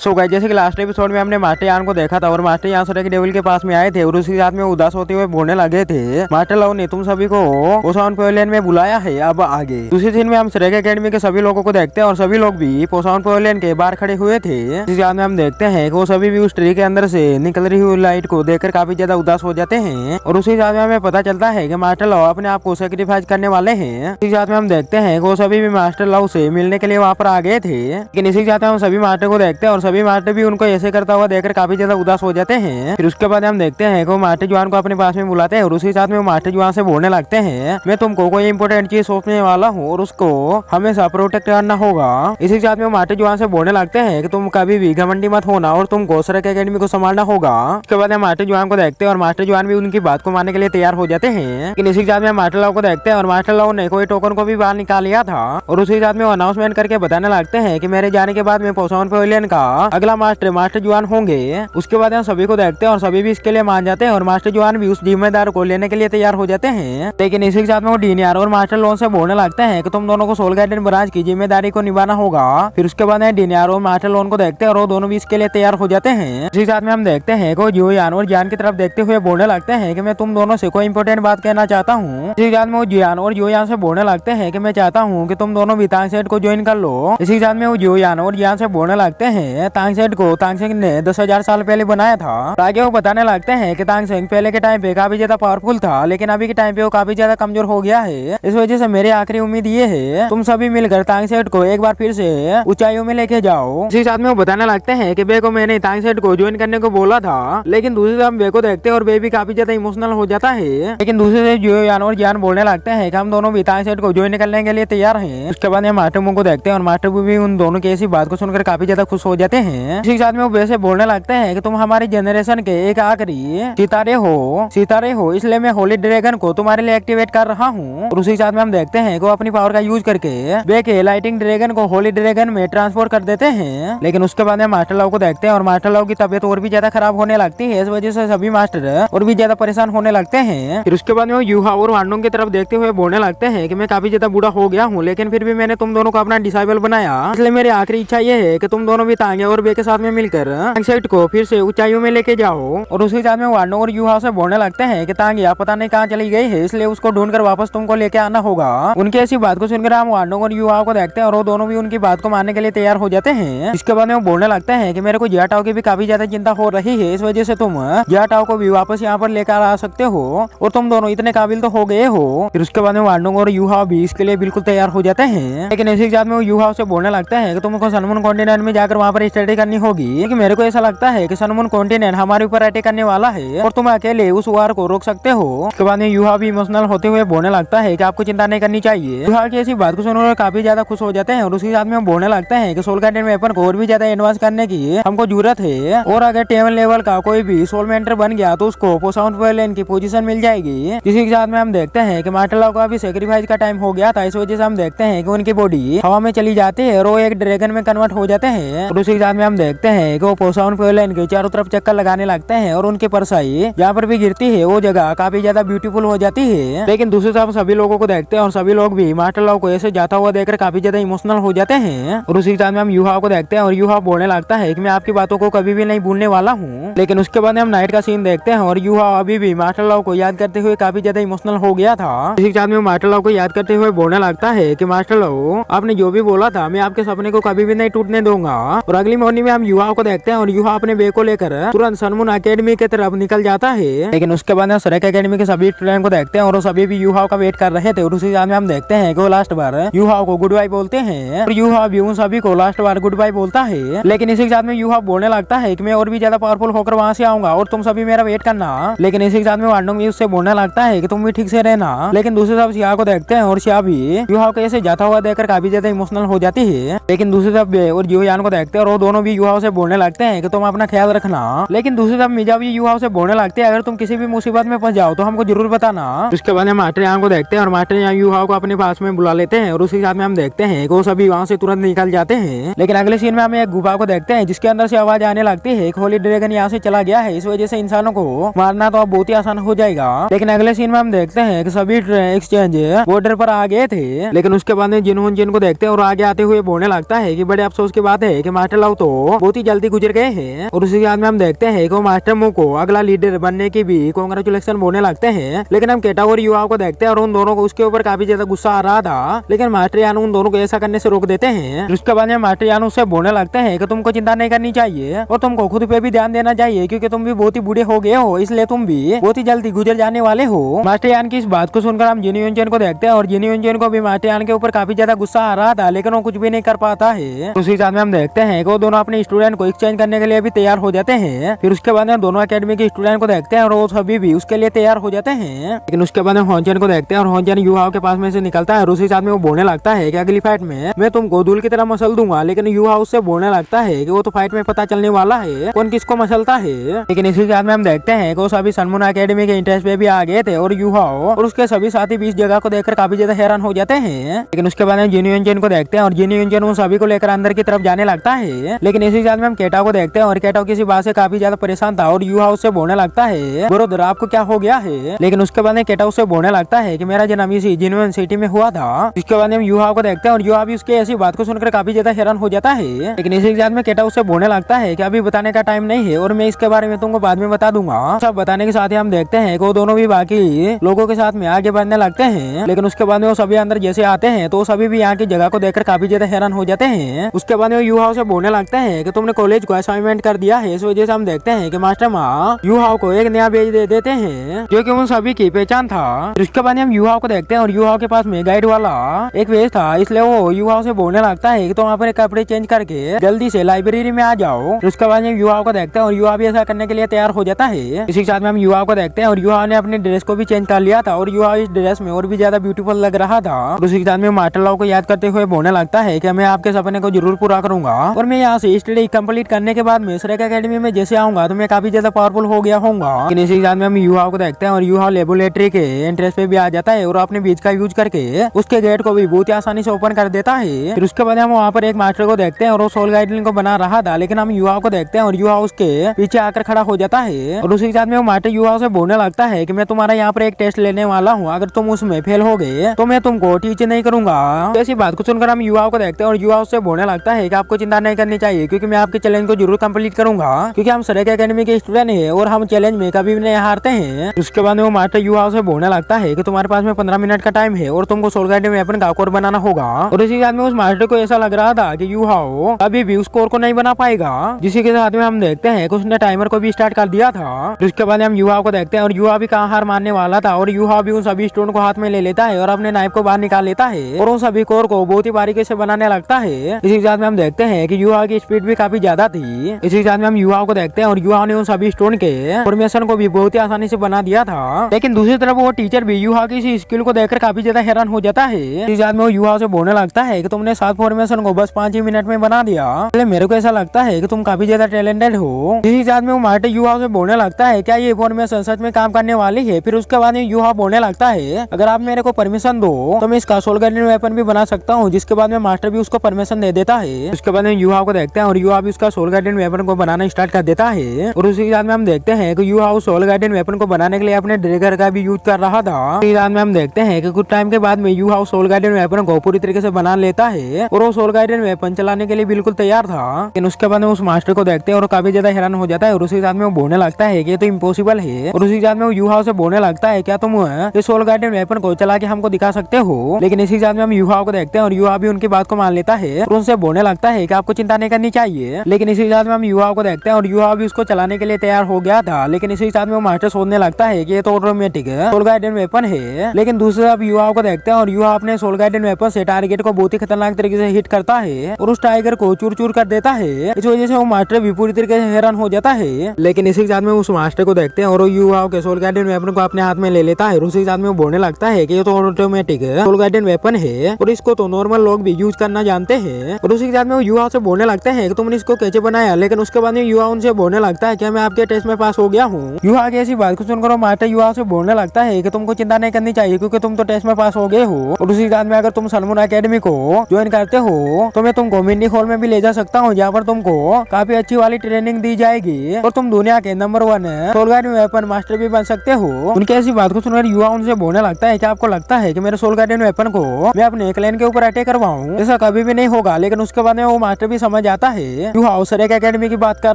So guys, जैसे कि last episode में हमने मास्टर यान को देखा था और मास्टर यान सोरे के डेविल के पास में आए थे और उसके साथ में उदास होते हुए बोलने लगे थे, मास्टर लाओ ने तुम सभी को पोसाउन पवेलियन में बुलाया है, अब आगे। दूसरी सीन में हम श्रेक एकेडमी के सभी लोगों को देखते हैं और सभी लोग भी पोसाउन पवेलियन के बाहर खड़े हुए थे। इस याद में हम देखते हैं कि वो सभी भी उस ट्री के अंदर से निकल रही हुई लाइट को देखकर काफी ज्यादा उदास हो जाते हैं और उसी याद में हमें पता चलता है कि मास्टर लाओ अपने आप को सेक्रीफाइस करने वाले हैं। इस याद में हम देखते हैं कि वो सभी भी मास्टर लाओ से मिलने के लिए वहाँ पर आ गए थे, लेकिन इसी याद में हम सभी मास्टर को देखते हैं और सभी मास्टर भी उनको ऐसे करता हुआ देखकर काफी ज्यादा उदास हो जाते हैं। फिर उसके बाद हम देखते हैं कि वो मास्टर जुआन को अपने पास में बुलाते हैं और उसी साथ में वो मास्टर जुआन से बोलने लगते हैं, मैं तुमको कोई इंपोर्टेंट चीज सौंपने वाला हूँ और उसको हमेशा प्रोटेक्ट करना होगा। इसी साथ में वो मास्टर जुआन से बोलने लगते हैं कि तुम कभी भी घमंडी मत होना और तुमको श्रेक एकेडमी को संभालना होगा। उसके बाद हम मास्टर जुआन को देखते हैं और मास्टर जुआन भी उनकी बात को मानने के लिए तैयार हो जाते हैं। लेकिन इसी साथ में मास्टर लाओ को देखते हैं और मास्टर लाओ ने कोई टोकन को भी बाहर निकाल लिया था और उसी साथ में वो अनाउंसमेंट करके बताने लगते हैं कि मेरे जाने के बाद में पोसाउन पवेलियन का अगला मास्टर जुआन होंगे। उसके बाद हम सभी को देखते हैं और सभी भी इसके लिए मान जाते हैं और मास्टर जुआन भी उस जिम्मेदार को लेने के लिए तैयार हो जाते हैं। लेकिन इसी के साथ में वो डीनियर और मास्टर लोन से बोलने लगते हैं कि तुम दोनों को सोल गार्डन ब्रांच की जिम्मेदारी को निभाना होगा। फिर उसके बाद डीनियर और मास्टर लोन को देखते हैं और वो दोनों भी इसके लिए तैयार हो जाते हैं। इसी साथ में हम देखते हैं कि जियान और जियान की तरफ देखते हुए बोलने लगते हैं कि मैं तुम दोनों से कोई इंपोर्टेंट बात कहना चाहता हूँ। इसी साथ में वो जियान और जियान से बोलने लगते हैं कि मैं चाहता हूँ कि तुम दोनों भी तांगसेट को ज्वाइन कर लो। इसी साथ में वो जियान और जियान से बोलने लगते हैं तांगसेट को तांगसेट ने 10,000 साल पहले बनाया था। आगे वो बताने लगते हैं कि तांगसेट पहले के टाइम पे काफी ज्यादा पावरफुल था, लेकिन अभी के टाइम पे वो काफी ज्यादा कमजोर हो गया है। इस वजह से मेरी आखिरी उम्मीद ये है तुम सभी मिलकर तांगसेट को एक बार फिर से ऊंचाइयों में लेके जाओ। इसी साथ में वो बताने लगते हैं कि बे को मैंने तांगसेट को ज्वाइन करने को बोला था, लेकिन दूसरी तरफ बे को देखते हैं और बे भी काफी ज्यादा इमोशनल हो जाता है। लेकिन दूसरी तरफ जियान और जियान बोलने लगते हैं कि हम दोनों भी तांगसेट को ज्वाइन करने के लिए तैयार हैं। उसके बाद मास्टर मुंह को देखते हैं और मास्टर भी उन दोनों की ऐसी बात को सुनकर काफी ज्यादा खुश हो जाते हैं। इसी साथ में वो वैसे बोलने लगते हैं कि तुम हमारी जनरेशन के एक आखिरी सितारे हो, इसलिए मैं होली ड्रैगन को तुम्हारे लिए एक्टिवेट कर रहा हूँ। और उसी साथ में हम देखते हैं कि वो अपनी पावर का यूज करके बे के लाइटिंग ड्रैगन को होली ड्रैगन में ट्रांसफर कर देते हैं। लेकिन उसके बाद में मास्टर लाओ को देखते हैं और मास्टर लाओ की तबीयत और भी ज्यादा खराब होने लगती है। इस वजह से सभी मास्टर और भी ज्यादा परेशान होने लगते हैं। फिर उसके बाद में वो यूहा और वांडोंग की तरफ देखते हुए बोलने लगते हैं कि मैं काफी ज्यादा बूढ़ा हो गया हूँ, लेकिन फिर भी मैंने तुम दोनों को अपना डिसाइबल बनाया, इसलिए मेरी आखिरी इच्छा ये है कि तुम दोनों भी तांगे और बे के साथ में मिलकर तांगसेट को फिर से ऊंचाइयों में लेके जाओ। और उसी साथ में वांडोंग और यूहा से बोलने लगते हैं कि तांगिया पता नहीं कहाँ चली गई है, इसलिए उसको ढूंढकर वापस तुमको लेके आना होगा। उनकी ऐसी बात को सुनकर हम वांडोंग और यूहा को देखते हैं और वो दोनों भी उनकी बात को मानने के लिए तैयार हो जाते हैं। इसके बाद में वो बोलने लगते हैं कि मेरे को जियाटाओ की भी काफी ज्यादा चिंता हो रही है, इस वजह से तुम जियाटाओ को भी वापस यहाँ पर लेकर आ सकते हो और तुम दोनों इतने काबिल तो हो गए हो। फिर उसके बाद में वांडोंग और यूहा भी इसके लिए बिल्कुल तैयार हो जाते हैं। लेकिन इसी के साथ में वो यूहा से बोलने लगता है कि तुमको सनमून कॉन्टिनेंट में जाकर वहाँ पर स्टडी करनी होगी, कि मेरे को ऐसा लगता है कि सनमून कॉन्टिनेंट हमारे ऊपर अटैक करने वाला है और तुम अकेले उस वार को रोक सकते हो। उसके बाद में यूहा भी इमोशनल होते हुए बोलने लगता है कि आपको चिंता नहीं करनी चाहिए। यूहा की ऐसी बात को सुनकर काफी ज्यादा खुश हो जाते हैं और उसी साथ में हम बोलने लगते हैं कि सोल गार्डन वेपन को और भी ज्यादा एडवांस करने की हमको जरूरत है और अगर 10 लेवल का कोई भी सोल मेंटर बन गया तो उसको पोसाउन पवेलियन की पोजीशन मिल जाएगी। इसी के साथ में हम देखते हैं कि मास्टर लाओ का भी सेक्रीफाइस का टाइम हो गया था, इस वजह से हम देखते हैं कि उनकी बॉडी हवा में चली जाती है और वो एक ड्रैगन में कन्वर्ट हो जाते हैं। और उसी के साथ में हम देखते हैं कि वो पोसाउन पवेलियन के चारों तरफ चक्कर लगाने लगते हैं और उनकी परछाई जहाँ पर भी गिरती है वो जगह काफी ज्यादा ब्यूटीफुल हो जाती है। लेकिन दूसरी तरफ सभी लोगों को देखते हैं और सभी लोग भी मास्टर लाओ को ऐसे जाता हुआ देखकर काफी ज्यादा इमोशनल हो जाते हैं। और उसी के साथ में हम यूहा को देखते हैं और यूहा बोलने लगता है कि मैं आपकी बातों को कभी भी नहीं भूलने वाला हूँ। लेकिन उसके बाद हम नाइट का सीन देखते हैं और यूहा अभी भी मास्टर लाओ को याद करते हुए काफी ज्यादा इमोशनल हो गया था। इसी के साथ में मास्टर लाओ को याद करते हुए बोलने लगता है कि मास्टर लाओ आपने जो भी बोला था मैं आपके सपने को कभी भी नहीं टूटने दूंगा। और अगली मॉर्निंग में हम यूहा को देखते हैं और यूहा अपने बे को लेकर तुरंत सनमून अकेडमी की तरफ निकल जाता है। लेकिन उसके बाद श्रेक एकेडमी के सभी स्टूडेंट को देखते हैं और वो सभी भी यूहा का वेट कर रहे थे। और उसी साथ में हम देखते हैं कि वो लास्ट बार यूहा को गुड बाय बोलते हैं और यूहा भी उन सभी को लास्ट बार गुड बाय बोलता है। लेकिन इसी के साथ में यूहा बोलने लगता है कि मैं और भी ज्यादा पावरफुल होकर वहाँ से आऊंगा और तुम सभी मेरा वेट करना। लेकिन इसी के साथ में वांडोंग भी उससे बोलने लगता है कि तुम भी ठीक से रहना। लेकिन दूसरी तरफ शिया को देखते हैं और शिया भी यूहा को ऐसे जाता हुआ देखकर काफी ज्यादा इमोशनल हो जाती है। लेकिन दूसरी तरफ बे और जियोयान को देखते हैं और वो दोनों भी यूहा से बोलने लगते हैं कि तुम अपना ख्याल रखना। लेकिन दूसरी तरफ मिजा भी यूहा से बोलने लगते हैं अगर तुम किसी भी मुसीबत में फंस जाओ तो हमको जरूर बताना। उसके बाद हम मास्टर यान को देखते हैं और मास्टर यान यूहा को अपने पास में बुला लेते हैं और उसी साथ में हम देखते हैं कि वो सभी वहाँ से तुरंत निकल जाते हैं। लेकिन अगले सीन में हम एक गुफा को देखते हैं जिसके अंदर से आवाज आने लगती है होली ड्रैगन यहाँ से चला गया है, इस वजह से इंसानों को मारना तो अब बहुत ही आसान हो जाएगा। लेकिन अगले सीन में हम देखते हैं कि सभी एक्सचेंज बॉर्डर पर आ गए थे। लेकिन उसके बाद जिनको देखते हैं और आगे आते हुए बोलने लगता है कि बड़े अफसोस की बात है कि मास्टर लाओ लाओ तो बहुत ही जल्दी गुजर गए हैं। और उसी के बाद में हम देखते हैं कि मास्टर मुंह को अगला लीडर बनने की भी कांग्रेचुलेशन बोलने लगते हैं। लेकिन हम केटा और युवाओं को देखते हैं और उन दोनों को उसके ऊपर काफी ज्यादा गुस्सा आ रहा था, लेकिन मास्टर यानू उन दोनों को ऐसा करने से रोक देते हैं। उसके बाद में मास्टर यानू से बोलने लगते हैं कि तुमको चिंता नहीं करनी चाहिए और तुमको खुद पे भी ध्यान देना चाहिए, क्योंकि तुम भी बहुत ही बूढ़े हो गए हो, इसलिए तुम भी बहुत ही जल्दी गुजर जाने वाले हो। मास्टर यान की इस बात को सुनकर हम जिनी यूनचेन को देखते हैं और जिनी यूनचेन को भी मास्टर यान के ऊपर काफी ज्यादा गुस्सा आ रहा था, लेकिन वो कुछ भी नहीं कर पाता है। उसी साथ में हम देखते हैं कि वो दोनों अपने स्टूडेंट को एक्सचेंज करने के लिए भी तैयार हो जाते हैं। फिर उसके बाद में दोनों अकेडमी के स्टूडेंट को देखते हैं और वो सभी भी उसके लिए तैयार हो जाते हैं। लेकिन उसके बाद में होनचेन को देखते हैं और होनचेन युवाओं के पास में से निकलता है और उसी साथ में वो बोलने लगता है कि अगली फाइट में मैं तुमको धूल की तरह मसल दूंगा। लेकिन युवा उससे बोलने लगता है कि वो तो फाइट में पता चलने वाला है कौन किसको मसलता है। लेकिन इसी के साथ में हम देखते हैं कि वो सभी सनमून अकेडमी के इंटरेस्ट पे भी आ गए थे और युवाओं और उसके सभी साथी भी इस जगह को देखकर काफी ज्यादा हैरान हो जाते हैं। लेकिन उसके बाद में जिनी यूनचेन को देखते हैं और जिनी यूनचेन उन सभी को लेकर अंदर की तरफ जाने लगता है। लेकिन इसी साथ में हम केटा को देखते हैं और केटा किसी बात से काफी ज्यादा परेशान था और युवा उससे बोलने लगता है ब्रदर आपको क्या हो गया है। लेकिन उसके बाद में केटा उससे बोलने लगता है कि मेरा जन्म इसी जिनवन सिटी में हुआ था। इसके बाद में हम युवा को देखते हैं और युवा भी उसकी ऐसी बात को सुनकर काफी ज्यादा हैरान हो जाता है। लेकिन इसी के साथ में केटा उससे बोलने लगता है कि अभी बताने का टाइम नहीं है और मैं इसके बारे में तुमको बाद में बता दूंगा। सब बताने के साथ ही हम देखते हैं कि वो दोनों भी बाकी लोगों के साथ में आगे बढ़ने लगते हैं। लेकिन उसके बाद में वो सभी अंदर जैसे आते हैं तो सभी भी यहाँ की जगह को देखकर काफी ज्यादा हैरान हो जाते हैं। उसके बाद में युवाओं से बोलने लगते हैं कि तुमने कॉलेज को असाइनमेंट कर दिया है, इस वजह से हम देखते हैं कि मास्टर माँ युवाओं को एक नया पेज दे देते हैं जो कि उन सभी की पहचान था। उसके बाद हम युवाओं को देखते हैं और युवाओं के पास में गाइड वाला एक पेज था, इसलिए वो युवाओं से बोलने लगता है कि तुम अपने कपड़े चेंज करके जल्दी से लाइब्रेरी में आ जाओ। उसके बाद हम युवाओं को देखते हैं और युवा भी ऐसा करने के लिए तैयार हो जाता है। इसी के साथ में हम युवाओं को देखते हैं और युवा ने अपनी ड्रेस को भी चेंज कर लिया था और युवा इस ड्रेस में और भी ज्यादा ब्यूटीफुल लग रहा था। उसी के साथ में मास्टर लाओ को याद करते हुए बोलने लगता है कि मैं आपके सपने को जरूर पूरा करूंगा और मैं यहाँ से स्टडी कंप्लीट करने के बाद में श्रेक अकेडमी में जैसे आऊंगा तो मैं काफी ज्यादा पावरफुल हो गया होऊंगा। इसी के साथ में हम युवाओं को देखते हैं और युवा लेबोरेटरी के एंट्रेंस पे भी आ जाता है और अपने बीज का यूज करके उसके गेट को भी बहुत ही आसानी से ओपन कर देता है। फिर उसके बाद हम वहाँ पर एक मास्टर को देखते हैं और वो सोल गाइडलाइन को बना रहा था, लेकिन हम युवाओं को देखते हैं और युवा उसके पीछे आकर खड़ा हो जाता है और उसी के साथ में वो मास्टर युवाओं से बोलने लगता है कि मैं तुम्हारा यहाँ पर एक टेस्ट लेने वाला हूँ, अगर तुम उसमें फेल हो गए तो मैं तुमको टीच नहीं करूंगा। ऐसी बात को सुनकर हम युवाओं को देखते हैं और युवा उससे बोलने लगता है कि आपको चिंता नहीं करनी चाहिए क्योंकि मैं आपके चैलेंज को जरूर कंप्लीट करूंगा, क्योंकि हम श्रेक अकेडमी के स्टूडेंट हैं और हम चैलेंज में कभी भी नहीं हारते हैं। उसके बाद वो मास्टर युवाओं से बोलने लगता है कि तुम्हारे पास में 15 मिनट का टाइम है और तुमको सोल गाइड में अपन का कोर बनाना होगा। और इसी के साथ में उस मास्टर को ऐसा लग रहा था कि युवाओं अभी भी उस कोर को नहीं बना पाएगा, जिसी के साथ में हम देखते हैं कि उसने टाइमर को भी स्टार्ट कर दिया था। उसके बाद हम युवाओं को देखते हैं और युवा भी कहाँ हार मानने वाला था और युवा भी उन सभी स्टोन को हाथ में ले लेता है और अपने नाइफ को बाहर निकाल लेता है और उन सभी कोर को बहुत ही बारीकी से बनाने लगता है। इसी के साथ में हम देखते हैं कि युवा की स्पीड भी काफी ज्यादा थी। इसी के साथ में हम युवाओं को देखते हैं और युवा ने उन सभी स्टोन के फॉर्मेशन को भी बहुत ही आसानी से बना दिया था। लेकिन दूसरी तरफ वो टीचर भी युवा की इस स्किल को देखकर काफी ज्यादा हैरान हो जाता है। इसी के साथ में वो युवा से बोलने लगता है कि तुमने 7 फॉर्मेशन को बस 5 ही मिनट में बना दिया, मेरे को ऐसा लगता है कि तुम काफी ज्यादा टैलेंटेड हो। इसी के साथ में वो मार्टे युवा से बोलने लगता है क्या ये फॉर्मेशन सच में काम करने वाली है। फिर उसके बाद युवा बोलने लगता है अगर आप मेरे को परमिशन दो तो मैं इसका सोल गार्डियन वेपन भी बना सकता हूँ, जिसके बाद में मास्टर भी उसको परमिशन दे देता है। उसके बाद में युवा को देखते हैं और युवा भी उसका सोल गार्डियन वेपन को बनाना स्टार्ट कर देता है और उसी के साथ में हम देखते हैं कि युवा उस सोल गार्डियन वेपन को बनाने के लिए अपने ड्रैगर का भी यूज कर रहा था। इसी के साथ में हम देखते हैं कि कुछ टाइम के बाद में युवा उस सोल गार्डियन वेपन को पूरी तरीके से बना लेता है और वो सोल गार्डियन वेपन चलाने के लिए बिल्कुल तैयार था। लेकिन उसके बाद में उस मास्टर को देखते हैं और काफी ज्यादा हैरान हो जाता है और उसी के साथ में वो बोलने लगता है कि ये तो इम्पॉसिबल है। और उसी के साथ में वो युवा से बोलने लगता है क्या तुम इस सोल गार्डियन वेपन को चला के हमको दिखा सकते हो। लेकिन इसी के साथ में हम युवा को देखते हैं और युवा भी उनकी बात को मान लेता है और उनसे बोलने लगता है कि आपको चिंता नहीं करनी चाहिए। लेकिन इसी के साथ में हम युवा को देखते हैं और युवा भी उसको चलाने के लिए तैयार हो गया था। लेकिन इसी के साथ में वो मास्टर सोचने लगता है कि ये तो ऑटोमेटिक सोल गार्डियन वेपन है। लेकिन दूसरे अब युवाओं को देखते हैं और युवा अपने सोल गार्डियन वेपन से टारगेट को बहुत ही खतरनाक तरीके से हिट करता है और उस टाइगर को चूर चूर कर देता है। इस वजह से वो मास्टर भी पूरी तरीके से हैरान हो जाता है। लेकिन इसी के साथ में उस मास्टर को देखते हैं और वो युवाओं के सोल गार्डियन वेपन को अपने हाथ में ले लेता है और उसी के साथ में वो बोलने लगता है कि ये तो ऑटोमेटिक सोल गार्डियन वेपन है और इसको तो नॉर्मल लोग भी यूज करना जानते हैं। और उसी के साथ में वो युवा से बोलने लगता है कि तुमने इसको कैसे बनाया। लेकिन उसके बाद में युवा उनसे बोलने लगता है कि मैं आपके टेस्ट में पास हो गया हूँ। युवा की ऐसी बात को सुनकर मास्टर युवा से बोलने लगता है कि तुमको चिंता नहीं करनी चाहिए क्योंकि तुम तो टेस्ट में पास हो गए हो। और उसी के साथ में अगर तुम सनमून एकेडमी को ज्वाइन करते हो तो मैं तुमको मिनी हॉल में भी ले जा सकता हूँ, जहाँ पर तुमको काफी अच्छी वाली ट्रेनिंग दी जाएगी और तुम दुनिया के number 1 soul guardian weapon master भी बन सकते हो। उनकी ऐसी बात को सुनकर युवा उनसे बोलने लगता है कि आपको लगता है कि मेरे सोल गार्डियन वेपन को मैं अपने क्लैन के ऊपर अटैक करवाऊं, ऐसा कभी भी नहीं होगा। लेकिन उसके बाद में वो मास्टर भी समझ समझ आता है यू हाउस एक एकेडमी की बात कर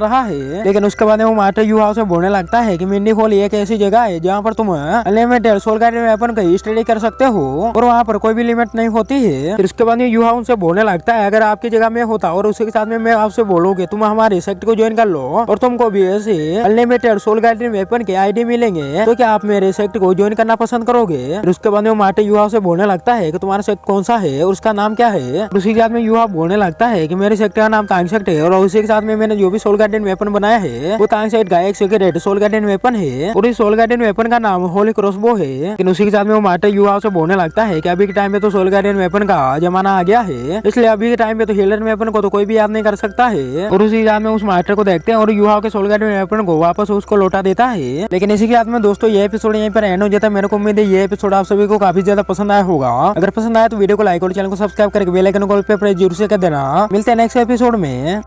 रहा है। लेकिन उसके बाद वो मार्टे यू हाउस से बोलने लगता है कि मिंडी फॉल एक ऐसी जगह है जहाँ पर तुम अनलिमिटेड सोल गार्डन वेपन का स्टडी कर सकते हो और वहाँ पर कोई भी लिमिट नहीं होती है। फिर उसके बाद यू हाउस से बोलने लगता है अगर आपकी जगह में होता और उसी के साथ में मैं आपसे बोलूँ तुम हमारे सेक्ट को ज्वाइन कर लो और तुमको भी ऐसे अनलिमिटेड सोल गार्डन वेपन के आईडी मिलेंगे तो क्या आप मेरे सेक्ट को ज्वाइन करना पसंद करोगे। फिर उसके बाद वो मार्टे यू हाउस से बोलने लगता है कि तुम्हारा सेक्ट कौन सा है और उसका नाम क्या है। उसी के साथ में यू हाउस बोलने लगता है कि मेरे सेक्ट का नाम तांग सेक्ट है और उसी के साथ में मैंने जो भी सोल गार्डन वेपन बनाया है वो तांग सेक्ट का एक सीक्रेट सोल गार्डन वेपन है और इस सोल गार्डन वेपन का नाम होली क्रॉसबो है। लेकिन उसी के साथ में वो मार्टे यू हाउस से बोलने लगता है कि अभी के टाइम में तो सोल गार्डन वेपन का जमाना आ गया है, इसलिए अभी के टाइम में तो हीलर वेपन को तो कोई भी याद नहीं कर सकता है। और उसी के साथ में उस मार्टे को देखते हैं और यू हाउस के सोल गार्डन वेपन को वापस उसको लौटा देता है। लेकिन इसी के साथ में दोस्तों ये एपिसोड यहीं पर एंड हो जाता है। मेरे को उम्मीद है ये एपिसोड आप सभी को काफी ज्यादा पसंद आया होगा। अगर पसंद आया तो वीडियो को लाइक और चैनल को सब्सक्राइब करके बेल आइकन को ऑल पे प्रेस जरूर से कर देना। मिलते हैं नेक्स्ट एपिसोड में।